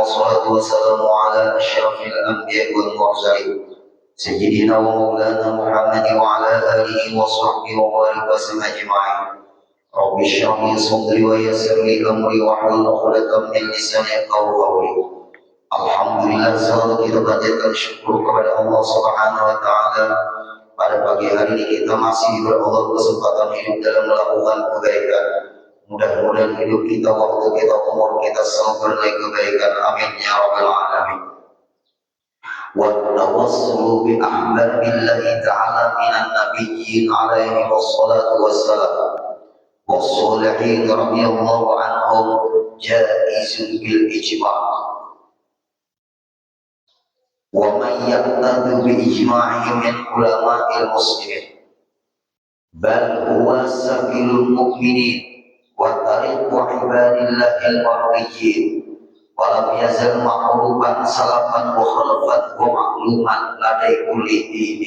والصلاة والسلام على أشرف الأنبياء والمرسلين سيدنا ومولانا محمد وعلى آله وصحبه وبارك وسلم أجمعين. رب اشرح لي صدري ويسر لي أمري واحلل عقدة من لساني يفقهوا قولي. Alhamdulillah, selalu kita panjatkan syukur kepada Allah Subhanahu wa Ta'ala. Pada pagi hari ini kita masih diberi Allah kesempatan hidup dalam melakukan kebaikan. Mudah-mudahan hidup kita, waktu kita, umur kita selalu bernilai kebaikan. Amin ya rabbal alamin. Wa tawassulu bi ahbabillahi ta'ala minan nabiyyin alaihi wassalatu wassalam wassalihin radhiyallahu anhum jaizun bil ijma'. ومن يقتد بإجماعه من علماء المسلمين بل هو سبيل المؤمنين وطريق عباد الله المرضيين ولم يزل معروفا سلفا وخلفا ومعلوما لدى كل دين.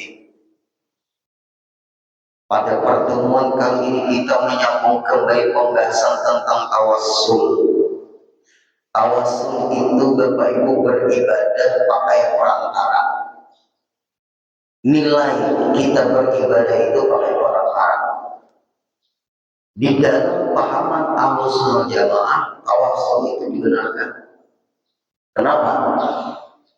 Pada pertemuan kali ini kita menyambung kembali pembahasan tentang tawassul. Tawassul itu Bapak Ibu beribadah pakai perantara. Nilai kita beribadah itu pakai perantara. Di dalam pahaman Ahlussunnah Jamaah, tawassul itu dibenarkan. Kenapa?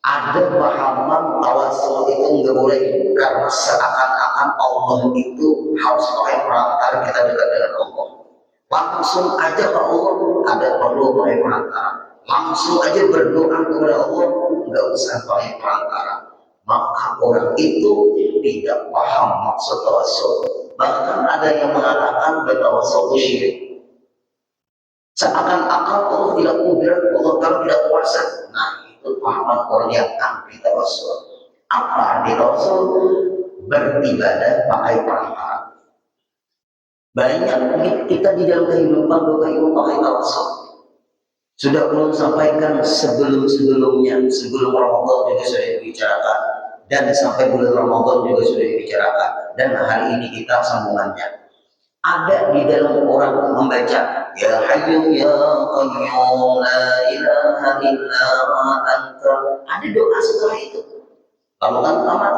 Ada pahaman tawassul itu nggak boleh karena seakan-akan Allah itu harus pakai perantara kita dekat dengan Allah. Langsung aja ke Allah ada perlu pakai perantara. Langsung aja berdoa kepada Allah nggak usah pakai perantara. Maka orang itu tidak paham maksud tawassul. Bahkan ada yang mengatakan tawassul itu syirik. Seakan-akan Allah tidak kudrat, Allah tidak kuasa. Nah, itu pahaman orang yang anti tawassul. Apa arti tawassul? Beribadah pakai perantara. Banyak kita di dalam kehidupan Bapak Ibu pakai tawassul. Sudah belum sampaikan sebelum-sebelumnya, sebelum Ramadan juga sudah dibicarakan, dan sampai bulan Ramadan juga sudah dibicarakan, dan hari ini kita sambungannya. Ada di dalam orang membaca Ya Hayyu Ya Qayyum La Ilaha Illa Anta. Ada doa setelah itu. Lalu kan amat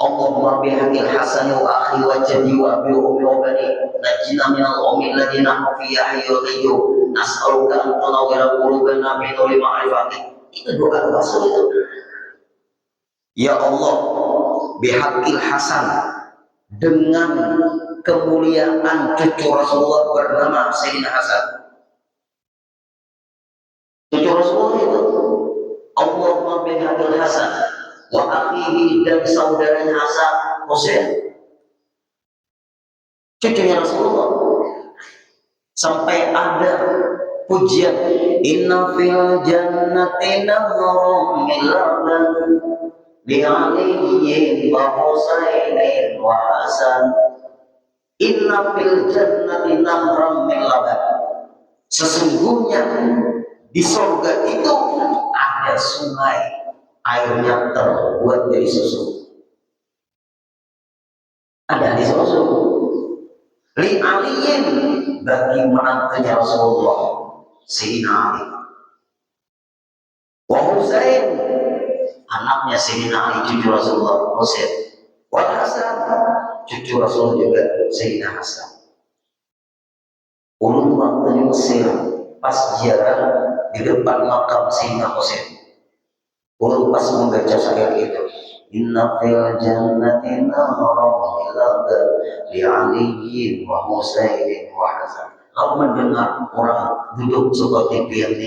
Allahumma bihaqil hasani wa akhi wa jadi wa bi ummi wa bani najina minal ummi alladhina fi hayyul qayyum nas'aluka an tunawwira qulubana bi nuri ma'rifatik. Itu doa tawassul itu. Ya Allah, bihaqil hasan, dengan kemuliaan cucu Rasulullah bernama Sayyidina Hasan. Cucu Rasulullah itu Allahumma bihaqil hasan wa akhihi, dan saudaranya Hasan Husain, cucunya Rasulullah. Sampai ada pujian inna fil jannati nahrum min laban li aliyyin wa husainin wa hasan. Inna fil jannati nahrum min laban, sesungguhnya di surga itu ada sungai airnya terbuat dari susu. Ada di susu. Li aliyin, bagi menantunya Rasulullah Sayyidina Ali. Wa Husain, anaknya Sayyidina Ali, cucu Rasulullah Husain. Wa Hasan, cucu Rasulullah juga Sayyidina Hasan. Ulun waktu di Mesir pas ziarah di depan makam Sayyidina Husain. Ulun pas membaca syair itu, inna fil jannati nahrum min laban li aliyyin wa husainin wa hasan. Kalau mendengar orang duduk seperti pianik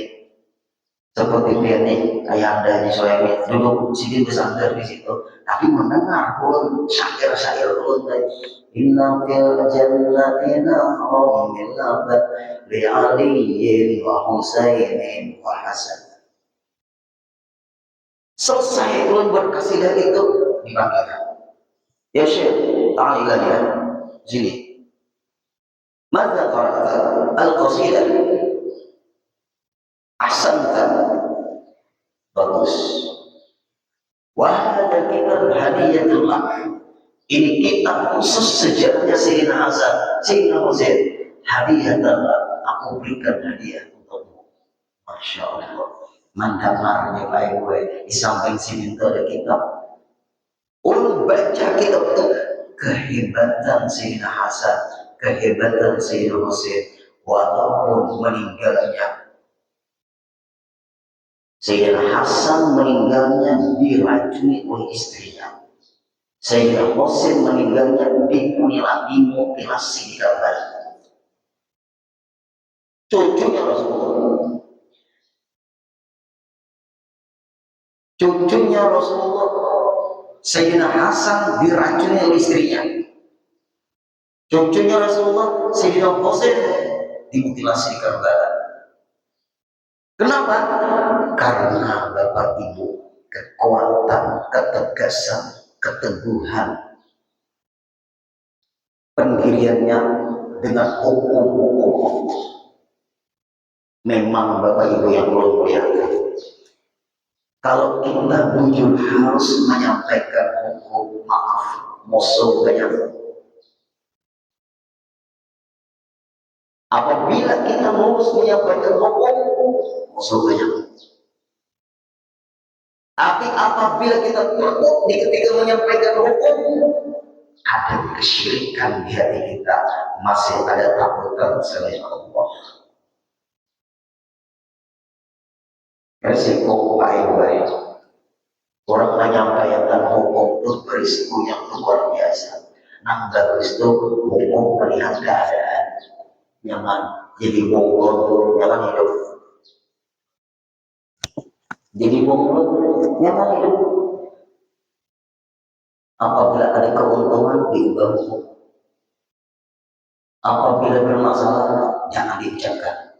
ayah di Soebi duduk sedikit bersandar di situ, tapi mendengar ulun syair ulun tadi, inna fil jannati nahrum min laban li aliyyin wa husainin wa hasan. Selesai ulun berkasidah itu dipanggilkan. Ya Syekh, ta'ala ya. Sini. Mada qara'ta al-qasidah? Ahsanta. Bagus. Wa hadha kitab hadiyatullah. Ini kitab khusus sejarahnya Sayyidina Hasan, Sayyidina Husain. Hadiyatullah, aku berikan hadiah untukmu. Masya Allah. Mandamar nih Pak gue di samping sini itu ada kitab. Ulun baca kitab itu kehebatan Sayyidina Hasan, kehebatan Sayyidina Husain, walaupun meninggalnya Sayyidina Hasan meninggalnya diracuni oleh istrinya. Sayyidina Husain meninggalnya dimutilasi di Karbala. Cucunya Rasulullah. Cucunya Rasulullah, Sayyidina Hasan diracuni oleh istrinya. Cucunya Rasulullah, Sayyidina Husain dimutilasi di Karbala. Kenapa? Karena Bapak Ibu kekuatan, ketegasan, keteguhan pendiriannya dengan hukum-hukum. Memang Bapak Ibu yang perlu muliakan. Kalau kita jujur harus menyampaikan hukum, maaf, musuh banyak. Apabila kita harus menyampaikan hukum, musuh banyak. Tapi apabila kita takut di ketika menyampaikan hukum, ada kesyirikan di hati kita, masih ada takutan selain Allah. Resiko baik-baik. Orang menyampaikan hukum itu berisiko yang luar biasa. Nangga itu hukum melihat keadaan. Nyaman, jadi bongkol, nyaman hidup. Jadi bongkol, nyaman hidup. Apabila ada keuntungan, diubah hukum. Apabila bermasalah, jangan diucapkan.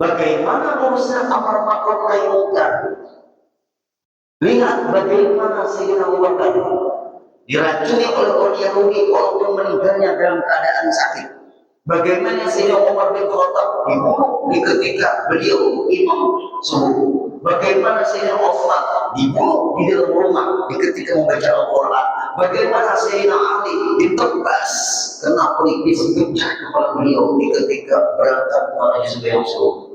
Bagaimana urusan amar ma'ruf nahi munkar? Lihat bagaimana Sayyidina Abu Bakar diracuni oleh orang Yahudi walaupun meninggalnya dalam keadaan sakit. Bagaimana Sayyidina Umar bin Khattab dibunuh di ketika beliau imam subuh. Bagaimana Sayyidina Utsman dibunuh di dalam rumah di ketika membaca Al-Quran. Bagaimana Sayyidina Ali ditebas kena pelipis pecah kepala beliau di ketika berangkat menuju sembahyang subuh.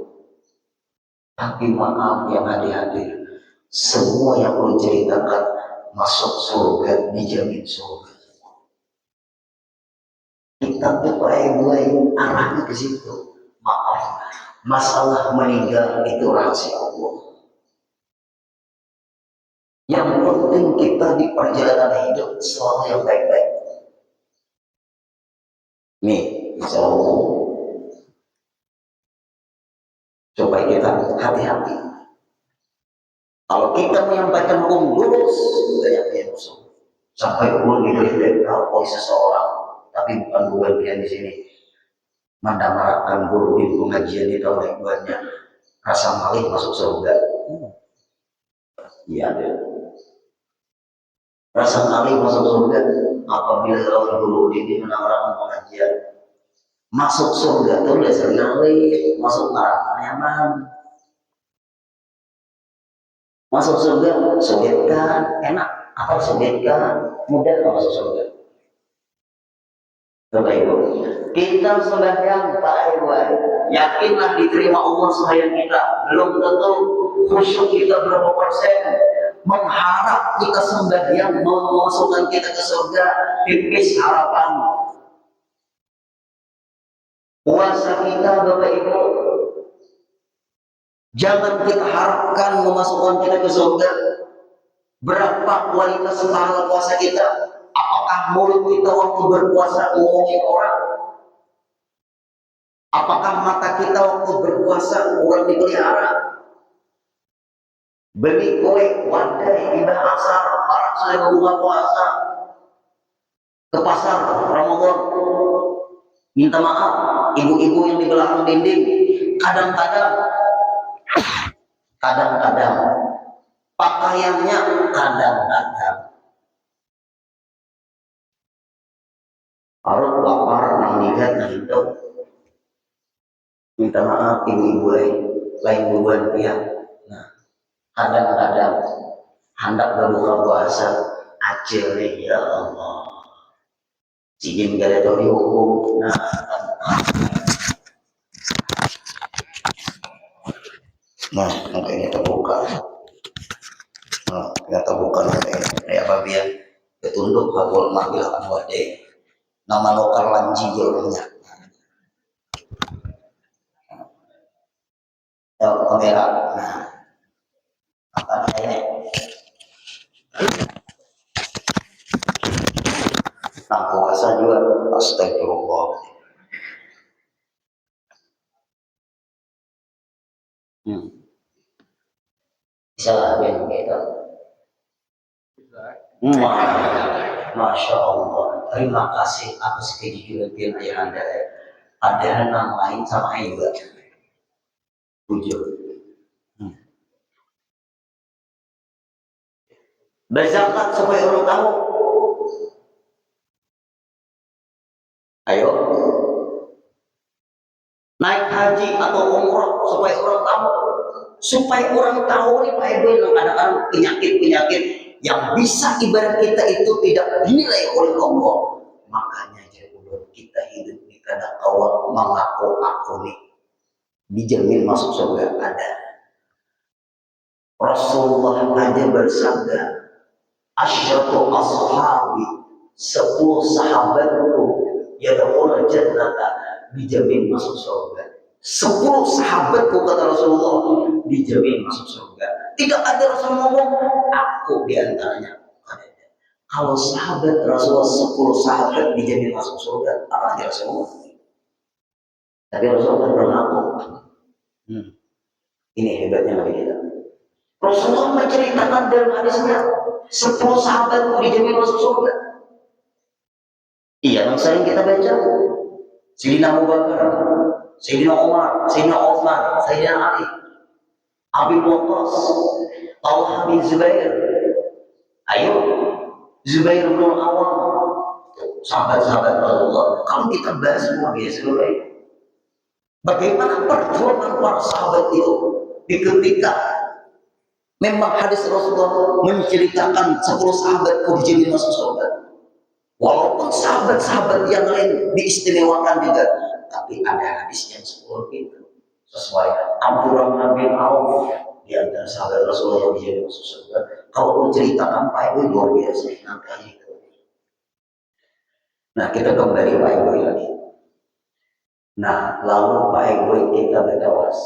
Tapi maaf yang hadir-hadir, semua yang perlu ceritakan masuk surga, dijamin surga. Kita mulai arahnya ke situ. Maaf, masalah meninggal itu rahasia Allah. Yang penting kita di perjalanan hidup selalu yang baik-baik. Nih, insya Allah, supaya kita hati-hati. Kalau kita menyampaikan hukum lurus, banyak yang musuh. Sampai pun didekatkan oleh seseorang, tapi bukan bagian di sini. Mendamarakan guru di pengajian itu oleh buatnya rasa malih masuk surga. Iya deh. Rasa malih masuk surga apabila orang guru di menamarakan pengajian. Masuk surga itu udah sekali, masuk neraka nyaman. Masuk surga sulit kan, enak atau sulit kan, mudah masuk surga. Bapak Ibu, kita sembahyang Pak Ibu, yakinlah diterima Allah sembahyang kita. Belum tentu khusyuk kita berapa persen. Mengharap kita sembahyang memasukkan kita ke surga, tipis harapan. Puasa kita Bapak Ibu, jangan kita harapkan memasukkan kita ke surga. Berapa kualitas pahala puasa kita? Apakah mulut kita waktu berpuasa ngomongin orang? Apakah mata kita waktu berpuasa orang dipelihara? Beli kue, wadai, indah asar, para sudah berbuka puasa ke pasar Ramadan. Minta maaf, ibu-ibu yang di belakang dinding, kadang-kadang pakaiannya kadang-kadang harus lapar nang lihat gitu. Minta maaf ibu-ibu lain bulan pihak. Nah, kadang-kadang hendak berbuka puasa acil ya Allah. Sijin gak ada dihukum. Nah, Nah, ini terbuka. Nah, ternyata bukan kayak babi ya. Ketunduk habul mabil anwade. Nama lokal lanji orangnya. Ya, kamera. Nah, apa namanya? Nah, puasa juga. Astagfirullah. Bisa lah, gitu. Masya Allah. Terima kasih atas kejujuran ayah anda. Ada nama lain sama juga. Jujur. Berzakat supaya orang tahu. Ayo. Naik haji atau umroh supaya orang tahu. Supaya orang tahu nih Pak Ibu kadang-kadang penyakit-penyakit yang bisa ibarat kita itu tidak dinilai oleh Allah. Makanya jadi kita hidup di kadang awal mengaku-aku nih dijamin masuk surga ada. Rasulullah aja bersabda, asyatu ashabi 10 sahabatku yadkhulul jannata dijamin masuk surga. 10 sahabatku kata Rasulullah dijamin masuk surga. Tidak ada Rasul ngomong aku diantaranya. Kalau sahabat Rasulullah 10 sahabat dijamin masuk surga, apa aja Rasulullah? Tapi Rasulullah berlaku. Ini hebatnya Nabi kita. Rasulullah menceritakan dalam hadisnya 10 sahabat dijamin masuk surga. Iya, yang sering kita baca. Sayyidina Abu Bakar, Sayyidina Umar, Sayyidina Utsman, Sayyidina Ali, Abi Waqqas, Talha bin Zubair. Ayo, Zubair bin Awam, sahabat-sahabat Rasulullah. Kalau kita bahas semua biasa baik. Bagaimana perjuangan para sahabat itu di ketika memang hadis Rasulullah menceritakan 10 sahabat dijamin masuk surga. Walaupun sahabat-sahabat yang lain diistimewakan juga, tapi ada hadis yang seperti itu. Sesuai Abdurrahman bin Auf di antara sahabat Rasulullah yang dijamin masuk surga. Kalau menceritakan Pak Ibu luar biasa nanti itu. Nah, kita kembali Pak Ibu lagi. Nah, lalu Pak Ibu kita bertawas.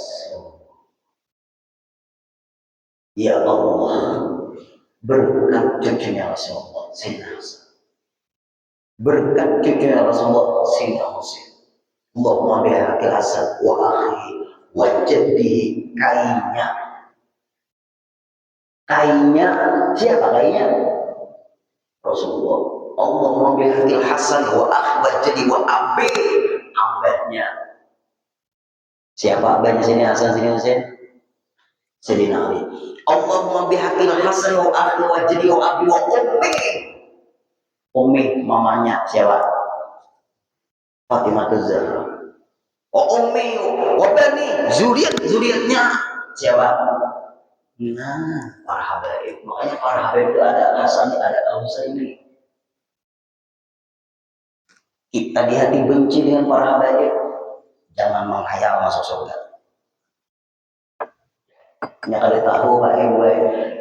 Ya Allah, berkat cucunya Rasulullah, Sayyidina Hasan. Berkat cucunya Rasulullah, Sayyidina Husain. Allahumma bihaqil Hasan wa akhi wa jaddihi. Kainnya siapa kainnya? Rasulullah. Allahumma bihaqil Hasan wa akhi wa jaddihi wa abi. Abahnya. Siapa abahnya sini Hasan sini Husain? Sayyidina Ali. Allahumma bihaqil Hasan wa akhi wa jaddihi wa abi wa ummi. Ummi mamanya siapa? Fatimah Zahra. Wa ummi wa bani zuriatnya siapa? Nah, para habaib. Makanya para habaib itu ada Hasan, ada Al-Husain ini. Kita di hati benci dengan para habaib, jangan menghayal masuk surga. Ya kalau tahu Pak Ibu,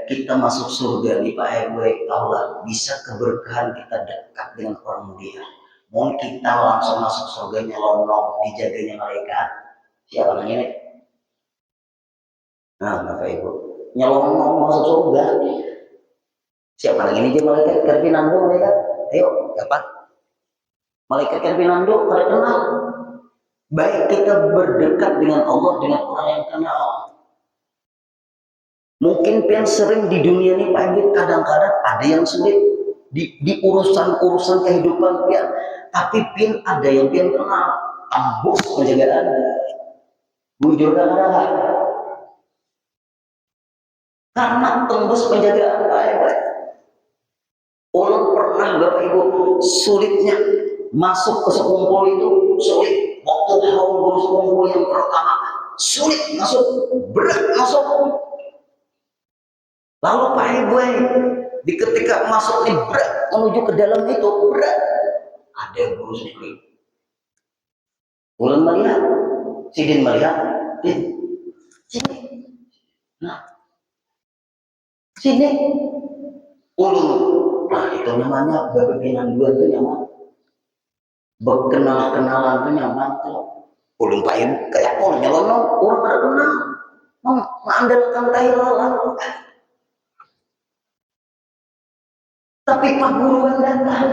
kita masuk surga di Pak Ibu, Allah bisa keberkahan kita dekat dengan orang mulia. Mau kita langsung masuk surganya lonong, dijaganya malaikat. Siapa namanya ini? Nah, Bapak Ibu, nyelonong masuk surga. Siapa lagi ini malaikat Kerpinando malaikat? Ayo, siapa? Malaikat Kerpinando, pada kenal. Baik kita berdekat dengan Allah dengan orang yang kenal. Mungkin pian sering di dunia ini Pak Ibu kadang-kadang ada yang sulit di urusan kehidupan pian, tapi pian ada yang pian kenal, ambus menjaga Anda. Bujur kadang-kadang. Karena tembus penjagaan Pak Ibu. Orang pernah Bapak Ibu sulitnya masuk ke sekumpul itu sulit. Waktu haul sekumpul yang pertama sulit masuk, berat masuk. Lalu Pak Ibu di ketika masuk ini berat menuju ke dalam itu berat. Ada yang berusaha sekali. Ulun melihat, Sidin melihat, sini. Nah, sini ulun. Nah, itu namanya bebekinan dua itu nyaman. Berkenal-kenalan itu nyaman tuh. Ulun paham kayak nyelonong orang pada kenal. Mengandalkan Thailand. Tapi paguruan datang.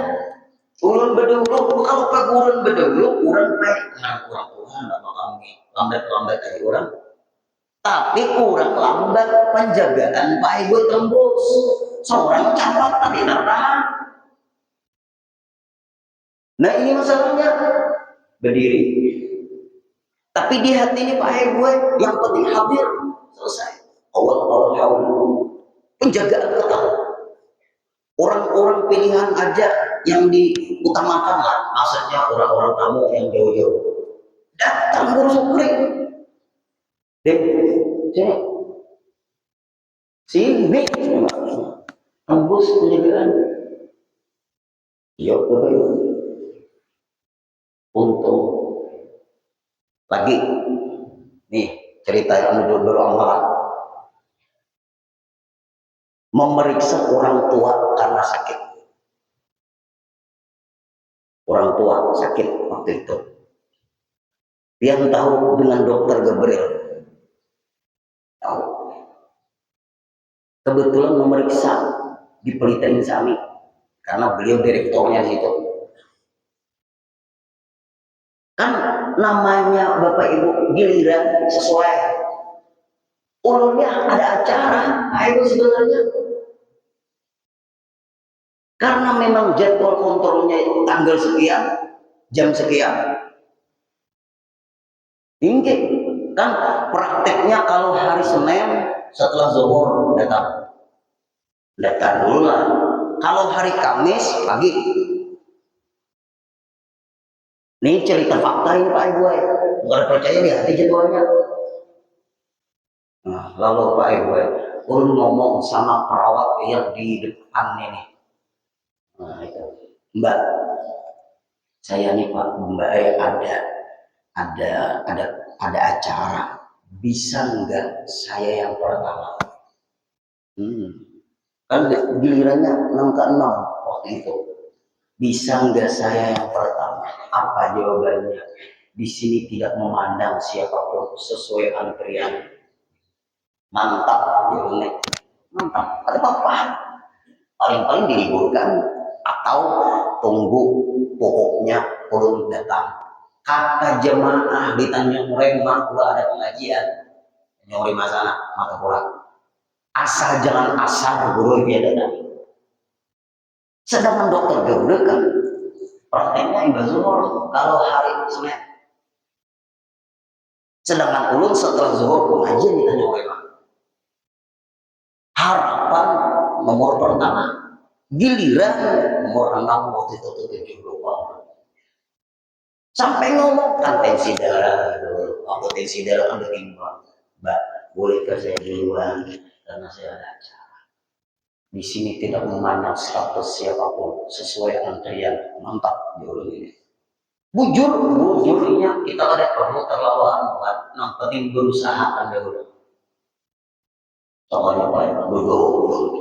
Ulun bedulu, kalau paguruan bedulu, orang baik. Nah, orang Tuhan apa kami lambat-lambat dari orang. Tapi kurang lambat penjagaan Pak Ibu tembus. Seorang capat tapi tertahan. Nah ini masalahnya berdiri. Tapi di hati ini Pak Ibu yang penting hadir selesai. Awal penjagaan ketat. Orang-orang pilihan aja yang diutamakan lah. Maksudnya orang-orang tamu yang jauh-jauh. Datang guru sukri. Dek, sini. Tembus penjagaan. Iya, untung. Lagi, nih cerita yang berulang. Memeriksa orang tua karena sakit. Orang tua sakit waktu itu. Dia tahu dengan dokter Gabriel. Tahu. Kebetulan memeriksa di Pelita Insani karena beliau direkturnya di situ. Kan namanya Bapak Ibu giliran sesuai. Ulunnya ada acara, ayo sebenarnya. Karena memang jadwal kontrolnya itu tanggal sekian, jam sekian. Tinggi kan prakteknya kalau hari Senin setelah zuhur datang dulu lah. Kalau hari Kamis pagi. Ini cerita fakta ini Pak Ibu. Bukan percaya di hati jadwalnya. Nah, lalu Pak Ibu, ulun ngomong sama perawat yang di depan ini. Nah, itu. Mbak, saya nih Pak, Mbak ada acara. Bisa nggak saya yang pertama? Kan gilirannya 6 ke 6 waktu itu. Bisa nggak saya yang pertama? Apa jawabannya? Di sini tidak memandang siapapun sesuai antrian. Mantap, jawabannya. Mantap. Ada apa? Paling-paling diliburkan atau tunggu pokoknya ulun datang. Kata jemaah di Tanjung Rema udah ada pengajian. Tanjung Rema sana, Matapura. Asal jangan asal guru dia datang. Sedangkan dokter Gabriel kan prakteknya Mbak Zuhur kalau hari Senin. Sedangkan ulun setelah zuhur pengajian di Tanjung Rema. Harapan nomor pertama. Giliran nomor 6 waktu itu 70 sampai ngomong kan tensi darah dulu. Aku tensi darah kan ketimbang. Mbak, boleh ke saya duluan karena saya ada acara. Di sini tidak memandang status siapapun sesuai antrian. Mantap dulu ini. Bujurnya kita ada perlu terlalu kan. Yang penting berusaha kan dulu. Soalnya apa ya?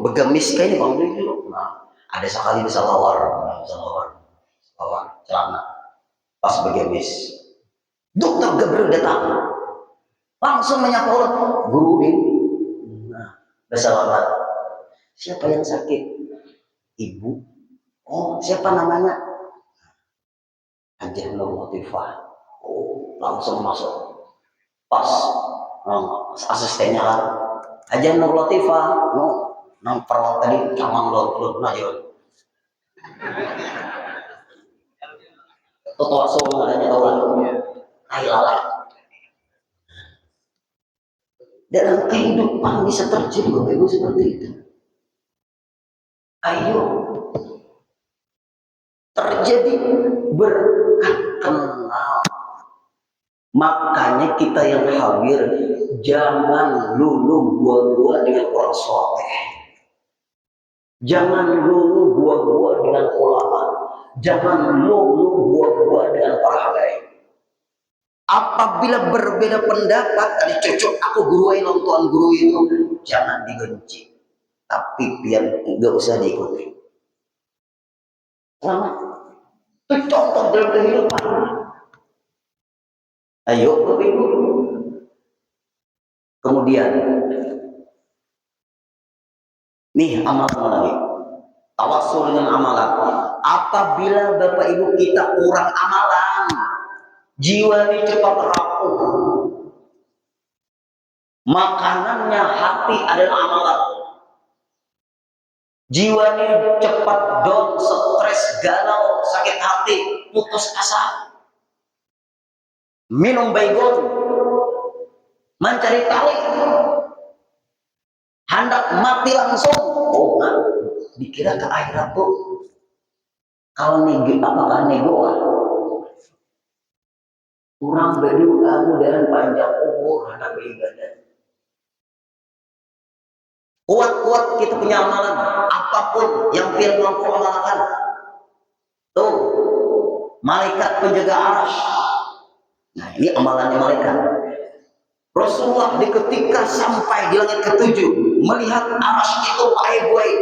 Begamis kayak ini bang dulu. Nah, ada sekali bisa lawar celana. Pas begamis. Dokter Gabriel datang. Langsung menyapa orang. Guru ini. Nah, bersalamat. Siapa yang sakit? Ibu. Oh, siapa namanya? Ajah Nur Latifah. Oh, langsung masuk. Pas asistennya kan. Ajah Nur Latifah. No, nang perawat tadi camang lor aja. Tutup semua adanya tahu lah. Lala. Dalam kehidupan bisa terjadi Bapak Ibu seperti itu. Ayo terjadi berkat kenal. Makanya kita yang hadir jangan lulu gua dengan orang soleh. Jangan lulu gua dengan ulama. Jangan lulu gua dengan para habaib. Apabila berbeda pendapat, kali cocok aku guruin tuan guru itu, jangan dibenci, tapi biar nggak usah diikuti. Sama, itu contoh dalam kehidupan. Ayo, Bapak Ibu. Kemudian, nih amalan lagi. Tawasul dengan amalan. Apabila Bapak Ibu kita kurang amalan, jiwa ini cepat rapuh. Makanannya hati adalah amalan. Jiwa ini cepat down, stres, galau, sakit hati, putus asa. Minum baygon, mencari tali, hendak mati langsung. Oh, nah, dikira ke akhirat tuh kalau nego, apakah nego? Kurang berdoa dan panjang umur hendak beribadah. Kuat-kuat kita punya amalan, apapun yang kita mampu amalkan. Tuh, malaikat penjaga arasy. Nah, ini amalannya malaikat. Rasulullah di ketika sampai di langit ketujuh melihat arasy itu baik-baik,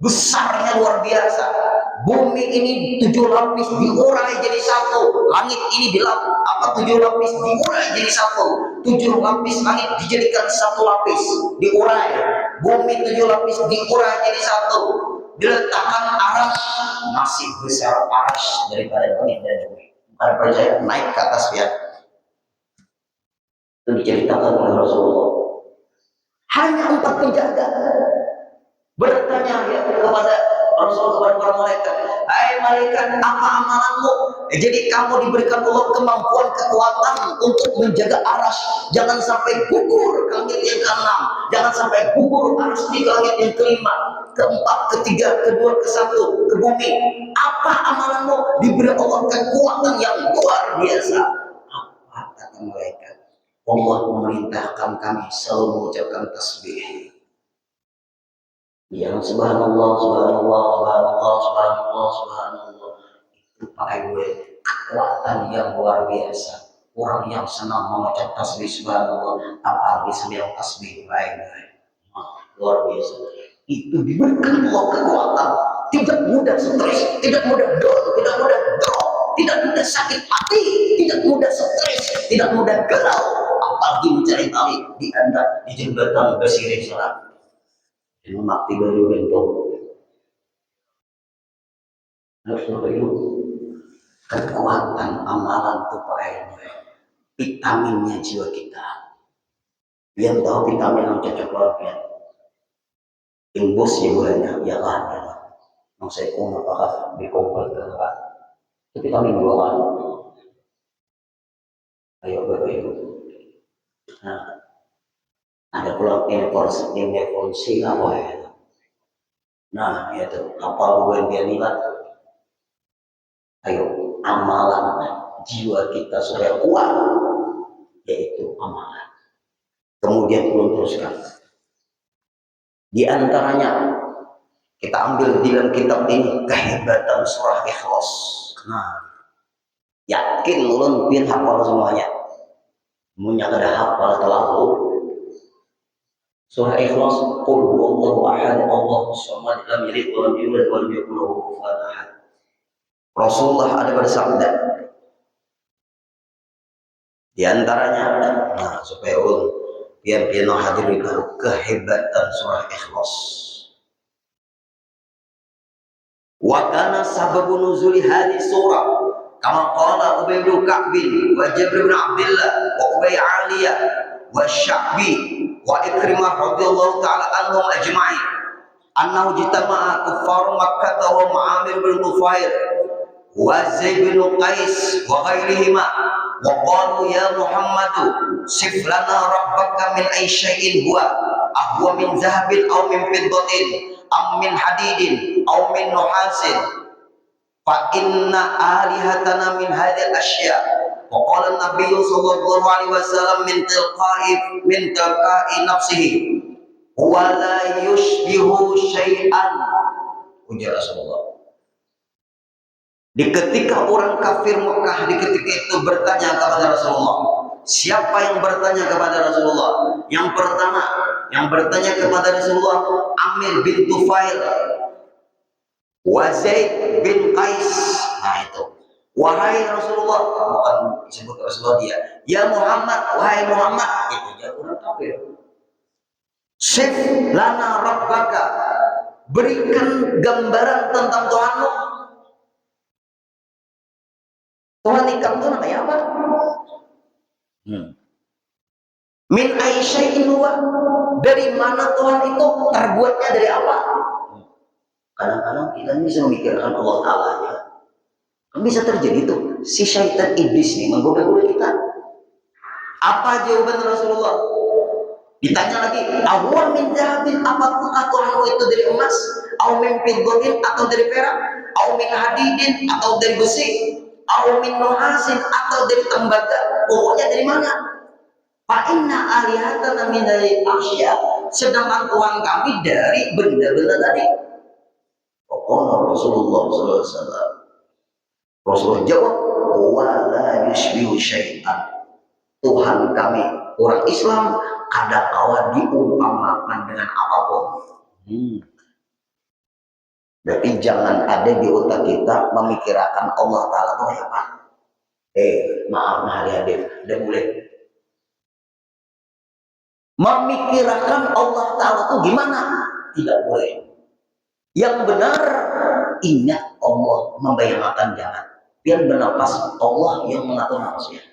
besarnya luar biasa. Bumi ini 7 lapis diurai jadi satu, langit ini dilapis 7 lapis diurai jadi satu, 7 lapis langit dijadikan satu lapis diurai, bumi 7 lapis diurai jadi satu, diletakkan arasy, masih besar arasy daripada langit dan bumi. Para percaya naik ke atas lihat. Itu diceritakan oleh Rasulullah. Hanya 4 penjaga bertanya ya kepada Rasulullah, kepada para malaikat, hai malaikat, apa amalanmu? Jadi kamu diberikan Allah kemampuan, kekuatan untuk menjaga arasy, jangan sampai gugur ke langit yang ke-6, jangan sampai gugur arasy di langit yang ke-5, ke-4, ke-3, ke-2, ke-1, ke bumi. Apa amalanmu? Diberi Allah kekuatan yang luar biasa. Apa kata malaikat? Allah memerintahkan kami selalu mengucapkan tasbih. Yang subhanallah, subhanallah, subhanallah, subhanallah, subhanallah. Itu pakai gue kekuatan yang luar biasa. Orang yang senang mengucap tasbih subhanallah, apalagi sembilan tasbih baik-baik. Luar biasa. Itu diberikan Allah kekuatan. Tidak mudah stres, tidak mudah down, tidak mudah drop, tidak mudah sakit hati, tidak mudah stres, tidak mudah galau. Apalagi mencari tali di anda di jembatan besirin salat. Ini mati baru bentuk. Harus itu kekuatan amalan itu pakai vitaminnya jiwa kita. Yang tahu vitamin yang cocok banget. Imbus jiwanya ya kan. Yang saya umur apakah dikompol ke kan. Itu vitamin 2 kan. Ayo Bapak Ibu. Nah, ada pula informansi apa ya? Nah, itu apa gue biar nilai? Ayo, amalan jiwa kita supaya kuat, yaitu amalan. Kemudian belum teruskan. Di antaranya kita ambil di dalam kitab ini kehebatan surah Ikhlas. Nah, yakin ulun pin hafal semuanya. Munya kada hafal terlalu. Surah Ikhlas, qul huwallahu ahad, Allahus samad, lam yalid wa lam yulad wa lam yakul lahu kufuwan ahad. Rasulullah ada bersabda di antaranya, nah supaya biar hadirin tahu kehebatan surah Ikhlas. Wa kana sababu nuzuli hadhihi surah kama qala Ubay bin Ka'b wa Jabir bin Abdullah wa Ubay Aliyah wa Sya'bi wa Ikrimah radhiyallahu ta'ala anhum ajma'in annahu jitama'a kuffar Makkah wa Amir bin Tufail wa Zaid bin Qais wa ghairihima wa qalu ya Muhammad sif lana rabbaka min ay syai'in huwa ahwa min zahabin aw min fiddatin am min hadidin aw min nuhasin fa inna alihatana min hadhihi al-ashya'. Wa qala an-nabiy sallallahu alaihi wasallam min tilqa'i nafsihi wa la yushbihu syai'an. Ujar Rasulullah. Di ketika orang kafir Mekah di ketika itu bertanya kepada Rasulullah, siapa yang bertanya kepada Rasulullah? Yang pertama yang bertanya kepada Rasulullah, Amir bin Tufail, Zaid bin Qais. Nah itu, wahai Rasulullah, bukan disebut Rasulullah dia, ya Muhammad, wahai Muhammad, itu dia orang kafir. Sif lana rabbaka, berikan gambaran tentang Tuhanmu. Tuhan ikan itu namanya apa? Min aisyai'in huwa, dari mana Tuhan itu terbuatnya, dari apa? Kadang-kadang kita bisa memikirkan Allah Ta'ala ya. Bisa terjadi tuh si syaitan iblis ini menggoda-goda kita. Apa jawaban Rasulullah? Ditanya lagi, awal min zahabin, apakah Tuhanmu itu dari emas, au min fiddatin, atau dari perak, au min hadidin, atau dari besi, au min nuhasin, atau dari tembaga, pokoknya dari mana? Fa inna alihatana min al-asya, sedangkan Tuhan kami dari benda-benda tadi. Pokoknya Rasulullah SAW, Rasulullah jawab, wala yushbihu syai'an, Tuhan kami orang Islam kada kawan diumpamakan dengan apapun. Berarti jangan ada di otak kita memikirkan Allah Ta'ala itu kayak apa. Maaf adik-adik, udah mulai memikirkan Allah Ta'ala itu gimana? Tidak boleh. Yang benar, ingat Allah, membayangkan jangan. Yang benar pas Allah yang mengatur manusia.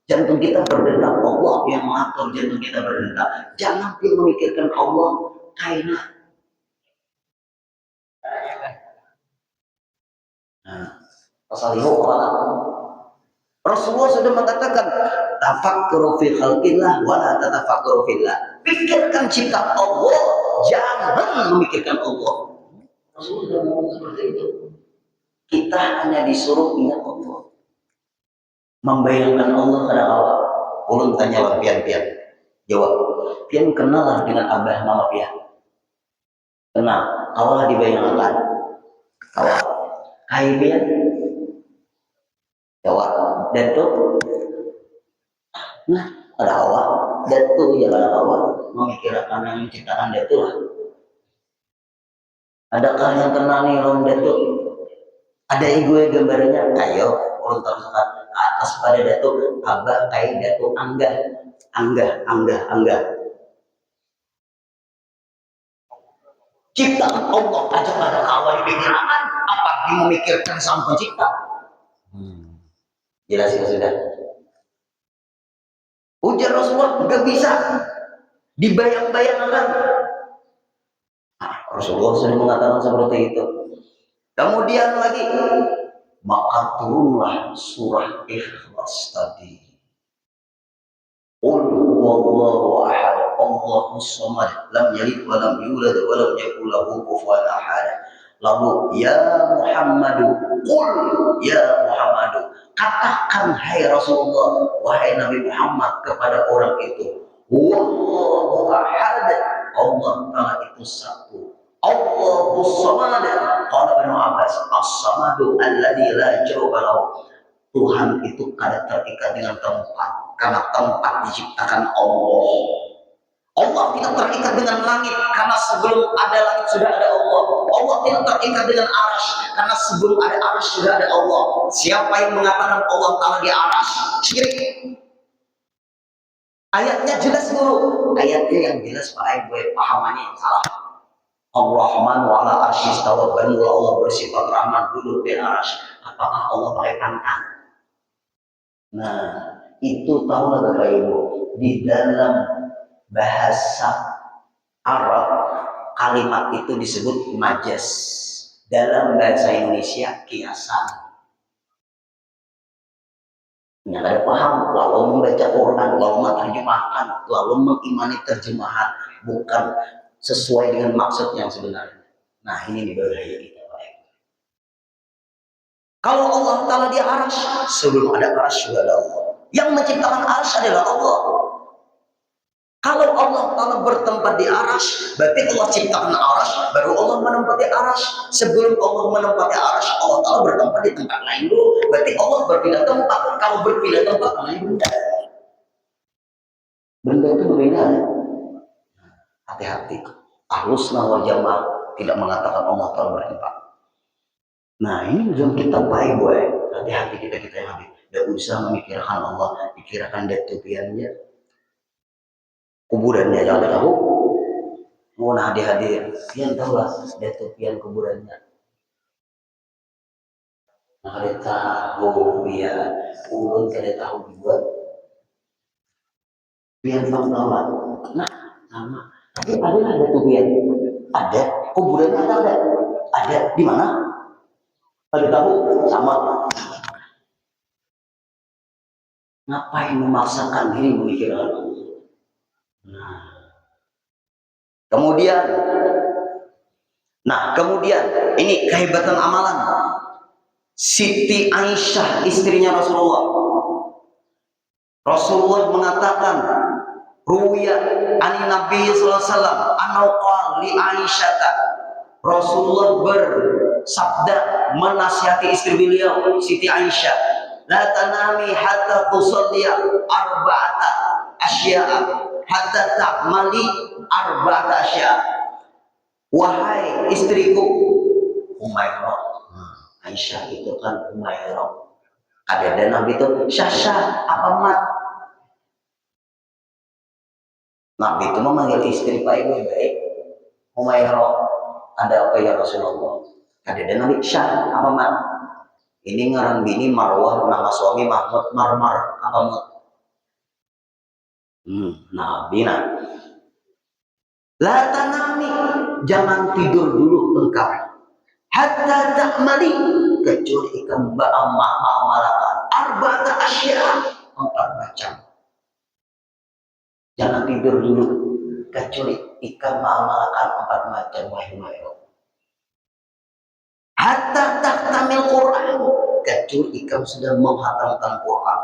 Jantung kita berdetak, Allah yang mengatur jantung kita berdetak. Jangan memikirkan Allah kaina. Rasulullah sudah mengatakan, tafakkuru fi khalqillah wa la tatafakkuru fillah. Pikirkan cipta Allah, jangan memikirkan Allah. Rasulullah sudah ngomong seperti itu. Kita hanya disuruh ingat Allah. Membayangkan Allah pada Allah. Ulun tanya pian jawab, pian kenal lah dengan abah mama pian. Kenal, awal dibayangkan. Awal, kai pian. Jawab, dan tuh. Nah, ada awal, dan tuh ya ada awal. Memikirkan yang menciptakan dia tuh lah. Adakah yang kenal nih orang dia tuh? Ada ibu gambarnya? Ayo, ulun tahu sekarang. Atas pada datuk abah kai datuk angga ciptaan Allah aja pada awal dipikirkan, apa memikirkan sang pencipta? Jelas ya sudah. Ujar Rasulullah nggak bisa dibayang-bayangkan. Rasulullah sering mengatakan seperti itu. Kemudian lagi, maka turunlah surah Ikhlas tadi. Qul huwallahu ahad, Allahus samad, lam yalid wa lam yulad wa lam yakul lahu kufuwan ahad. Lalu ya Muhammadu, qul ya Muhammadu, katakan hai Rasulullah, wahai Nabi Muhammad kepada orang itu, huwallahu ahad, Allah Ta'ala itu satu. Allahus samad, qala Ibnu Abbas, as-samadu alladzi la jawaba lahu. Tuhan itu kada terikat dengan tempat, karena tempat diciptakan Allah. Allah tidak terikat dengan langit, karena sebelum ada langit sudah ada Allah. Allah tidak terikat dengan arasy, karena sebelum ada arasy sudah ada Allah. Siapa yang mengatakan Allah Ta'ala di arasy, syirik. Ayatnya jelas dulu, ayatnya yang jelas Pak Ibu pahamannya yang salah. Ar-Rahman wa ala arsy istawa, Allah bersifat Rahman duduk di arasy. Apakah Allah pakai pangkat? Nah, itu tahulah Bapak Ibu, di dalam bahasa Arab kalimat itu disebut majas. Dalam bahasa Indonesia kiasan. Yang ada paham, lalu membaca Quran, lalu menerjemahkan, lalu mengimani terjemahan, bukan sesuai dengan maksud yang sebenarnya. Nah, ini berbahaya kita. Kalau Allah Ta'ala di arasy, sebelum ada arasy sudah ada Allah. Yang menciptakan arasy adalah Allah. Kalau Allah Ta'ala bertempat di arash, berarti Allah ciptakan arash, baru Allah menempati arash. Sebelum Allah menempati arash, Allah Ta'ala bertempat di tempat lain dulu. Berarti Allah berpindah tempat. Kalau berpindah tempat, namanya benda. Benda itu berbeda. Hati-hati. Ahlus sunnah wal jamaah tidak mengatakan Allah Ta'ala bertempat. Nah, ini belum kita baik, boy. Hati-hati kita yang habis. Tidak usah memikirkan Allah, pikirkan detupiannya. Kuburannya jangan tahu. Mau hadir pian tahu lah detupian kuburannya. Nah, ada tahu pian, ulun kada tahu juga. Pian tahu lah. Nah, sama. Tapi ada lah detupian. Ada kuburannya ada. Ada di mana? Ada tahu sama. Ngapain memaksakan diri memikirkan Allah? Nah. Kemudian ini kehebatan amalan. Siti Aisyah istrinya Rasulullah mengatakan, ruya ani Nabi sallallahu alaihi wasallam anauqal li Aisyah. Rasulullah bersabda menasihati istri beliau Siti Aisyah, la tanami hatta tusalli arba'ata asya'a hatta ta'mali arba'ata asya'a. Wahai istriku Umairah. Aisyah itu kan Umairah. Ada Nabi itu Syasha apa mat. Nabi itu memanggil istri baik-baik. Umairah, ada apa ya Rasulullah? Ada Nabi Syah apa mat. Ini ngaran bini Marwah, nama suami Mahmud Marmar apa mat. Nabi nah. La tanami, jangan tidur dulu engkau. Hatta ta'mali, kecuali ikan ma'amalakan. Arba'ata asya, 4 macam. Jangan tidur dulu, kecuali ikan ma'amalakan 4 macam. Wahyu. Hatta ta'tamil Quran, kecuali ikan sedang menghatamkan Quran.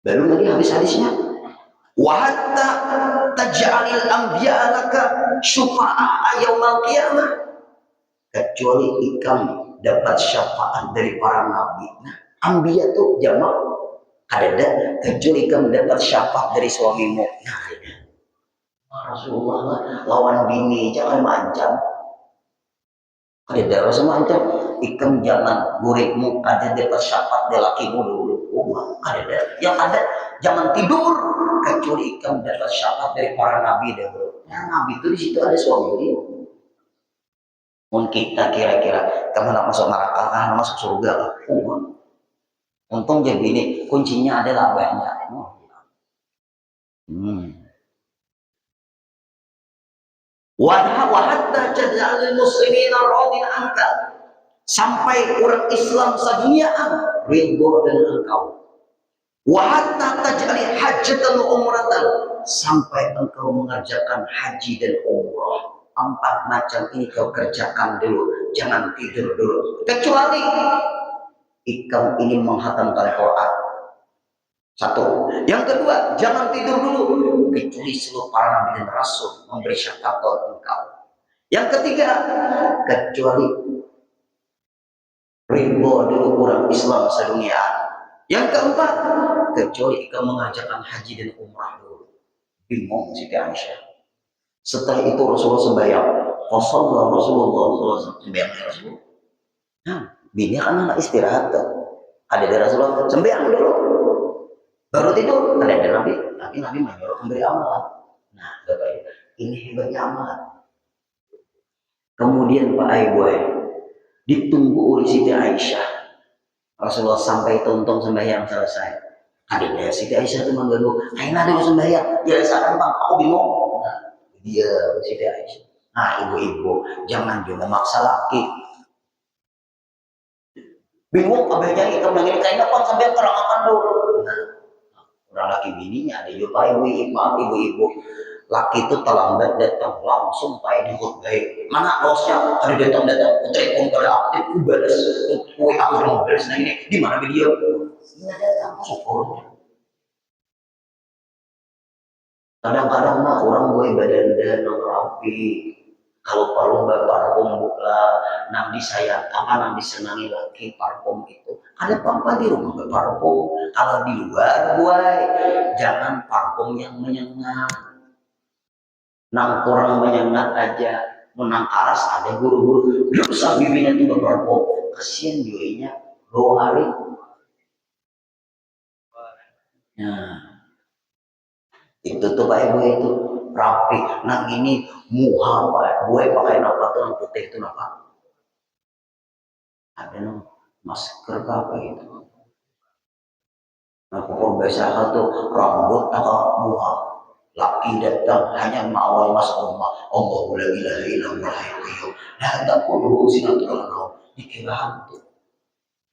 Baru lagi habis hadisnya. Wa hatta taj'alil anbiya laka syufa'a yaumal qiyamah, kecuali ikam dapat syafaat dari para nabi. Nah, anbiya tuh jamak ada kecuali ikam dapat syafaat dari suamimu. Nah, Rasulullah lawan bini jangan macam. Ada rasa macam ikam jangan muridmu ada dapat syafaat dari lakimu dulu. Ada yang ada jangan tidur kecuali ikam dapat syafaat dari para nabi dahulu. Nah, nabi itu di situ ada suami. Mungkin kita kira-kira kamu nak masuk neraka kah, masuk surga kah? Untung jadi ini kuncinya adalah banyak. Wahatta jadal muslimin radin anka, sampai orang Islam seduniaan ridho dengan engkau. Wahatta taj'ali hajjatan umratan, sampai engkau mengerjakan haji dan umrah. 4 macam ini kau kerjakan dulu, jangan tidur dulu. Kecuali ikam ini menghatamkan Quran. 1. Yang kedua, jangan tidur dulu, kecuali seluruh para nabi dan rasul memberi syafaat buat engkau. Yang ketiga, kecuali ridho dulu orang Islam sedunia. Yang keempat, kecuali ikam mengajarkan haji dan umrah dulu. Bingung Siti Aisyah. Setelah itu Rasulullah sembahyang. Rasulullah sembahyang Rasulullah. Nah, bini kan anak istirahat tuh. Ada dari Rasulullah sembahyang dulu. Baru tidur. Ada dari Nabi. Tapi Nabi menyuruh memberi amalan. Nah, ini hebatnya amalan. Kemudian Pak Aiboy ditunggu oleh Siti Aisyah. Rasulullah sampai tonton sembahyang selesai. Adiknya Siti Aisyah itu mengganggu. Aina ada sembahyang. Ya sekarang bang, aku bingung. Dia Siti Aisyah. Nah, ibu-ibu jangan juga memaksa laki. Bingung abahnya kita mengenai kain apa sampai terangkan dulu. Nah, orang laki bininya ada juga ibu-ibu. Laki itu terlambat datang langsung pakai di khutbah. Mana bosnya tadi datang telepon pada aktif balas WA orang balas. Nah ini di mana video? Ini datang syukur. Kadang-kadang mah orang gue badan dan rapi. Kalau parfum parfum buka, nang disayat apa nang disenangi lagi parfum itu. Ada apa di rumah parfum? Kalau di luar gue jangan parfum yang menyengat. Nang kurang menyengat aja. Menang aras ada guru-guru. Bisa bibinya tuh parfum. Kasian juinya 2 hari. Nah, itu tuh Pak Ibu itu rapi. Nah ini muha Pak, gue pakai apa tuh yang putih itu apa? Ada no masker apa itu? Nah pokok biasa tuh rambut atau muha. Laki datang hanya mau masuk rumah. Allah la ilaha illallah hayyul. Nah tak perlu sinatron dikira hantu.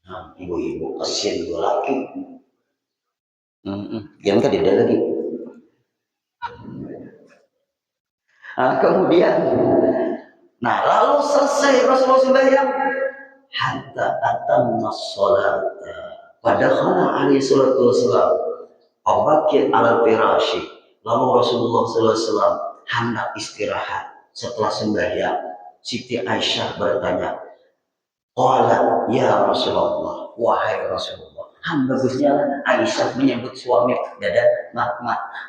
Nah ibu-ibu kasihan gue laki. Jangan kan dia lagi. Nah, kemudian, nah lalu selesai Rasulullah sembahyang, hatta atamma sholat. Padahal alaihi salatu wassalam, Abakir ala firashi. Lalu Rasulullah SAW hendak istirahat setelah sembahyang. Siti Aisyah bertanya, qala ya Rasulullah, wahai Rasulullah. Bagusnya Aisyah menyebut suami dada mat.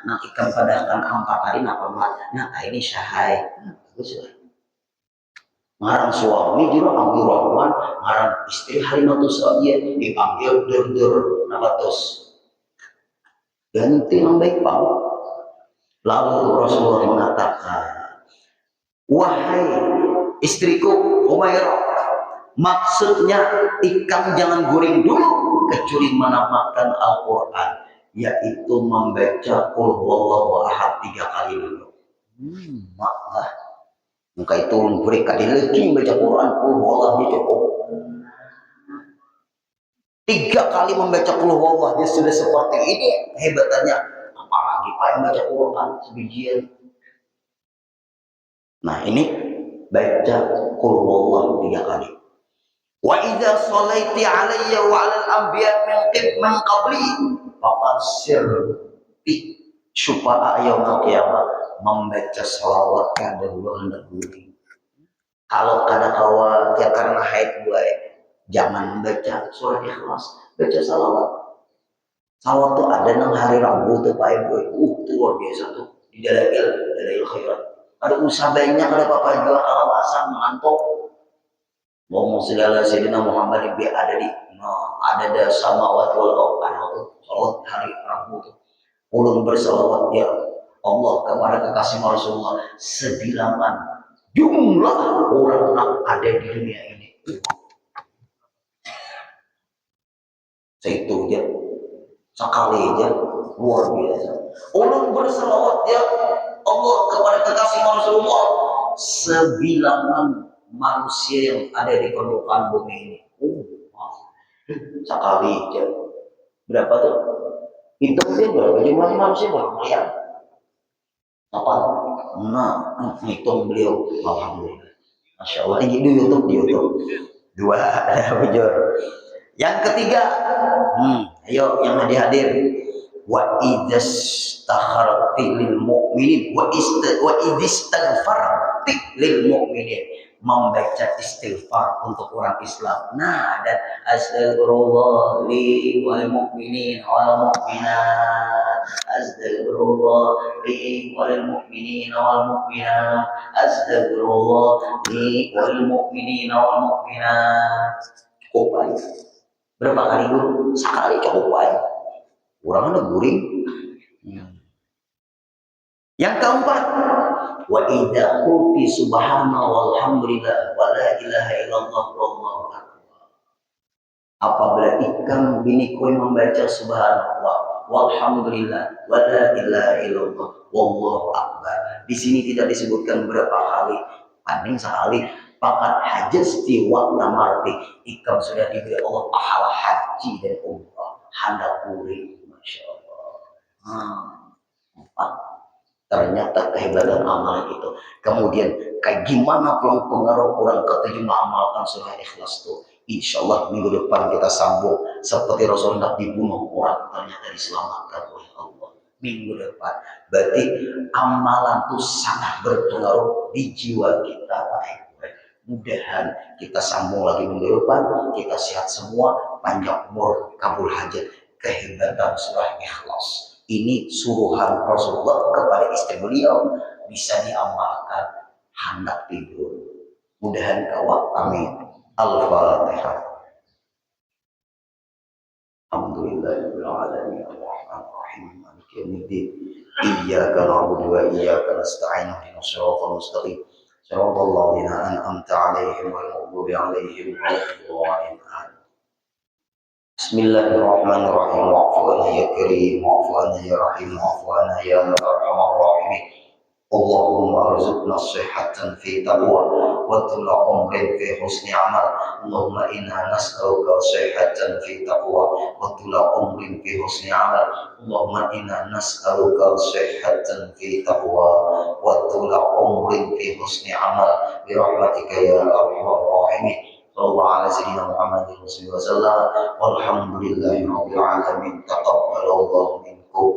Nah ikan padahkan 4 hari napa mat. Nah ini syahai. Bagus lah. Ngarang suami juga Abdurrahman, ngarang istri Halimatus Sa'diyah dipanggil dur nabatus. Ganti yang baik Pak. Lalu Rasulullah mengatakan, wahai istriku Umairah, maksudnya ikan jangan goreng dulu kecuali menamatkan Al-Quran, yaitu membaca Qul huwallahu ahad 3 kali dulu. Maklah muka itu mereka dileki baca Quran Qul huwallahu cukup. 3 kali membaca Qul huwallahu dia sudah seperti ini hebatannya, apalagi Pak yang baca Quran sebijian. Nah ini baca Qul huwallahu 3 kali. Wa idza shalaiti alayya wa 'alal anbiya min qabli faqad sirti syufa'a yaumil qiyamah, membaca selawat kada hendak gurih. Kalau kada khawatir karena haid gue, jangan baca surah Ikhlas, baca salawat. Salawat tuh ada nang hari Rabu tuh Pak Ibu, itu luar biasa tuh di dalail khairat. Ada usaha banyak, ada Bapak juga kalau asal mengantuk. Ngomong segala Sayyidina Muhammad yang ada di ada samawat wal ardh tuh salawat hari Rabu tuh. Ulun bersalawat ya Allah kepada kekasih Rasulullah sebilangan jumlah orang yang ada di dunia ini. Itu aja sekali aja luar biasa. Ulun bersalawat ya Allah kepada kekasih Rasulullah sebilangan manusia yang ada di permukaan bumi ini. Sekali aja. Berapa tuh? Itu sih berapa jumlah manusia berapa? Apa? Nah, hitung beliau. Alhamdulillah. Masya Allah. Ini di YouTube. 2 bujur. Yang ketiga, ayo yang hadir. Wa idastakharti lil mu'minin wa idistaghfarti lil mu'minin, membaca istighfar untuk orang Islam. Nah, dan astagfirullah li wal mu'minin wal mu'minat, astagfirullah li wal mu'minin wal mu'minat, astagfirullah li wal mu'minin wal mu'minat. Cukup aja. Berapa kali guru? Sekali cukup aja. Kurang ada guring. Yang keempat, wa idza qulti subhanallah walhamdulillah wa la ilaha illallah wallahu akbar. Apabila ikan bini koi membaca subhanallah walhamdulillah wa la ilaha illallah wallahu akbar. Di sini tidak disebutkan berapa kali, paling sekali. Pakat hajasti wa namarti, ikan sudah diberi Allah pahala haji dan umrah. Hendak guring. Masya Allah. 4. Ternyata kehebatan amal itu. Kemudian kayak gimana pengaruh kurang ke-7 mengamalkan surah Ikhlas itu. Insya Allah minggu depan kita sambung. Seperti Rasul hendak dibunuh orang ternyata diselamatkan oleh Allah. minggu depan. Berarti amalan itu sangat berpengaruh di jiwa kita. Mudahan kita sambung lagi minggu depan, kita sehat semua, panjang umur, kabul hajat, kehebatan surah Ikhlas. Ini suruhan Rasulullah kepada istri beliau, bisa diamalkan hendak tidur. Mudahan kawat, amin. Al-Fatihah. Alhamdulillahirabbil alamin, arrahmanir rahim, maliki yaumiddin. Iyyaka na'budu wa iyyaka nasta'in, ihdinas siratal mustaqim. Siratal ladzina an'amta 'alaihim ghairil maghdubi 'alaihim waladdallin. Bismillahirrahmanirrahim. Wa'fu anna ya karim, wa'fu anna ya rahim, wa'fu anna ya arhamar rahimin. اللهم ارزقنا صحة في تقوى وطول عمر في حسن عمل. اللهم إنا نسألك صحة في تقوى وطول عمر في حسن عمل. اللهم إنا نسألك صحة في تقوى وطول عمر في حسن عمل برحمتك يا أرحم الراحمين. صلى الله على سيدنا محمد وسلم والحمد لله رب العالمين. تقبل الله منكم.